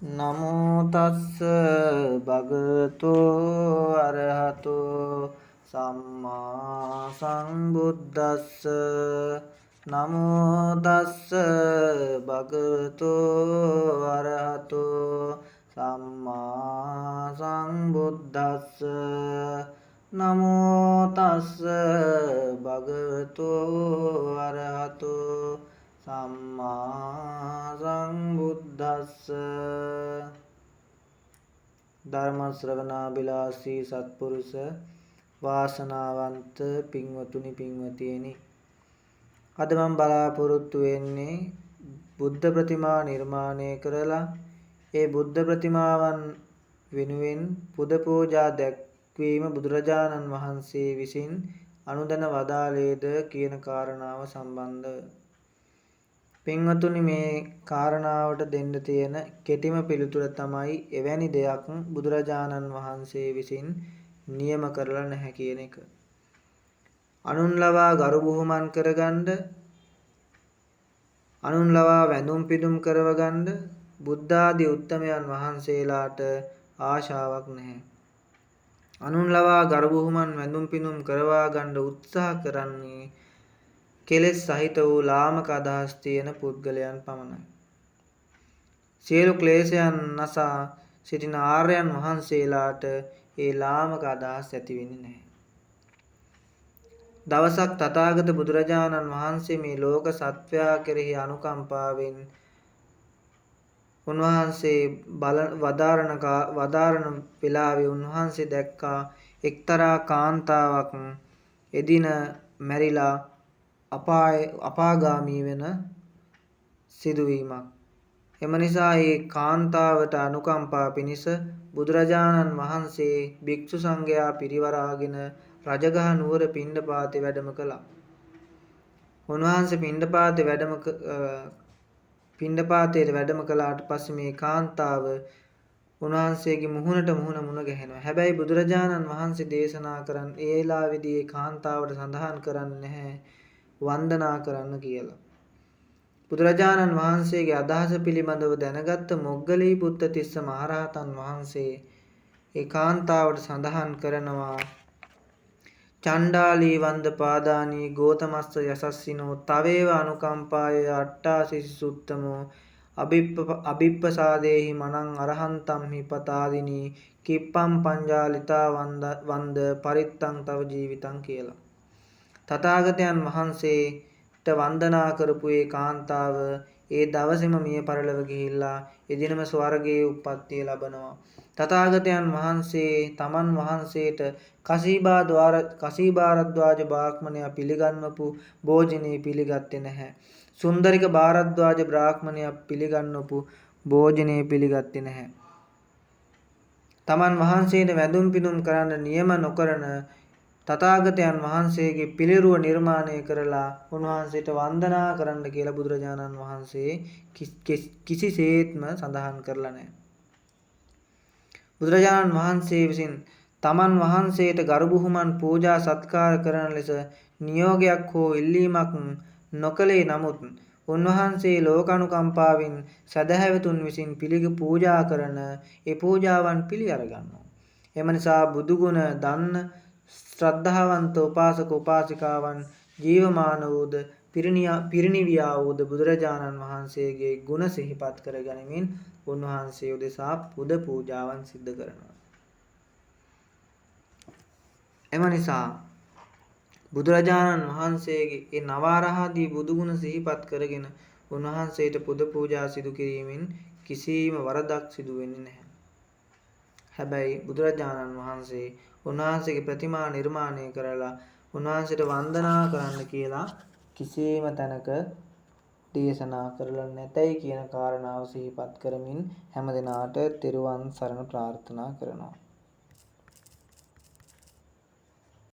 නමෝ තස්ස භගවතු අරහතෝ සම්මා සම්බුද්දස්ස නමෝ තස්ස භගවතු අරහතෝ සම්මා සම්බුද්දස්ස නමෝ තස්ස භගවතු අරහතෝ සම්මා සම්බුද්දස්ස ධර්ම ශ්‍රවණාබිලාසී සත්පුරුෂ වාසනාවන්ත පින්වතුනි පින්වතියනි අද මම බලාපොරොත්තු වෙන්නේ බුද්ධ ප්‍රතිමා නිර්මාණය කරලා ඒ බුද්ධ ප්‍රතිමාවන් වෙනුවෙන් පුද පූජා දැක්වීම බුදුරජාණන් වහන්සේ විසින් අනුදැන වදාළේද කියන කාරණාව සම්බන්ධව පින්වතුනි මේ කාරණාවට දෙන්න තියෙන කෙටිම පිළිතුර තමයි එවැනි දෙයක් බුදුරජාණන් වහන්සේ විසින් නියම කරලා නැහැ කියන එක. අනුන් ලවා ගරු බුහුමන් කරගන්න අනුන් ලවා වැඳුම් පිදුම් කරවගන්න බුද්ධ ආදී උත්තමයන් වහන්සේලාට ආශාවක් නැහැ. අනුන් ලවා ගරු බුහුමන් වැඳුම් පිදුම් කරවා ගන්න උත්සාහ කරන්නේ කෙලෙස් සහිත වූ ලාමක අදහස් තියෙන පුද්ගලයන් පමණයි. සියලු ක්ලේශයන් නසා සිටින ආර්යයන් වහන්සේලාට ඒ ලාමක අදහස් ඇති වෙන්නේ නැහැ. දවසක් තථාගත බුදුරජාණන් වහන්සේ මේ ලෝක සත්වයා කෙරෙහි අනුකම්පාවෙන් උන්වහන්සේ වදාරන වෙලාවේ උන්වහන්සේ දැක්කා එක්තරා කාන්තාවක් එදින මැරිලා අපාගාමී වෙන සිදුවීමක්. එම නිසා මේ කාන්තාවට අනුකම්පා පිණිස බුදුරජාණන් වහන්සේ භික්ෂු සංඝයා පිරිවරාගෙන රජගහ නුවර පිණ්ඩපාතේ වැඩම කළා. උන්වහන්සේ පිණ්ඩපාතේ වැඩම කළාට පස්සේ මේ කාන්තාව උන්වහන්සේගේ මුහුණ ගැහෙනවා. හැබැයි බුදුරජාණන් වහන්සේ දේශනා කරන් ඒ වෙලාවේදී ඒ කාන්තාවට සඳහන් කරන්නේ නැහැ වන්දනා කරන්න කියලා. බුදුරජාණන් වහන්සේගේ අදහස පිළිබඳව දැනගත්ත මොග්ගලීපුත්ත තිස්ස මහරහතන් වහන්සේ ඒ කාන්තාවට සඳහන් කරනවා චණ්ඩාලී වන්ද පාදානී ගෝතමස්ස යසස්සිනෝ තවේව අනුකම්පාය අට්ඨාසිසි සුත්තමෝ අභිප්පසාදේහි මනං අරහන්තම් හිපතාදිනී කිප්පම් පංජාලිතා වන්ද පරිත්තං තව ජීවිතං කියලා. තථාගතයන් වහන්සේට වන්දනා කරපු ඒ කාන්තාව ඒ දවසේම මිය පරලොව ගිහිල්ලා එදිනම ස්වර්ගයේ උප්පත්තිය ලබනවා. තථාගතයන් වහන්සේ තමන් වහන්සේට කසීභාරද්වාජ බ්‍රාහ්මණයා පිළිගන්වපු භෝජනේ පිළිගත්තේ නැහැ. සුන්දරික භාරද්වාජ බ්‍රාහ්මණයා පිළිගන්වපු භෝජනේ පිළිගත්තේ නැහැ. තමන් වහන්සේට වැඳුම් පිදුම් කරන්න නියම නොකරන තථාගතයන් වහන්සේගේ පිළිරුව නිර්මාණය කරලා උන්වහන්සේට වන්දනා කරන්න කියලා බුදුරජාණන් වහන්සේ කිසිසේත්ම සඳහන් කරලා නැහැ. බුදුරජාණන් වහන්සේ විසින් තමන් වහන්සේට ගරු බුහුමන් පූජා සත්කාර කරන ලෙස නියෝගයක් හෝ ඉල්ලීමක් නොකළේ නමුත් උන්වහන්සේ ලෝකානුකම්පාවෙන් සදහැවතුන් විසින් පූජා කරන ඒ පූජාවන් පිළි අරගන්නවා. එම නිසා බුදුගුණ දන්න ශ්‍රද්ධාවන්ත උපාසක උපාසිකාවන් ජීවමාන වූද පිරිනිවියා වූද බුදුරජාණන් වහන්සේගේ ගුණ සිහිපත් කර ගනිමින් උන්වහන්සේ උදෙසා පුද පූජාවන් සිද්ධ කරනවා. එම නිසා බුදුරජාණන් වහන්සේගේ ඒ නවාරහදී බුදුගුණ සිහිපත් කරගෙන උන්වහන්සේට පුද පූජා සිදු කිරීමෙන් කිසිම වරදක් සිදු වෙන්නේ නැහැ. හැබැයි බුදුරජාණන් වහන්සේ උන්වහන්සේගේ ප්‍රතිමා නිර්මාණය කරලා උන්වහන්සේට වන්දනා කරන්න කියලා කිසිම තැනක දේශනා කරලා නැතයි කියන කාරණාව සිහිපත් කරමින් හැම දිනාට තෙරුවන් සරණ ප්‍රාර්ථනා කරනවා.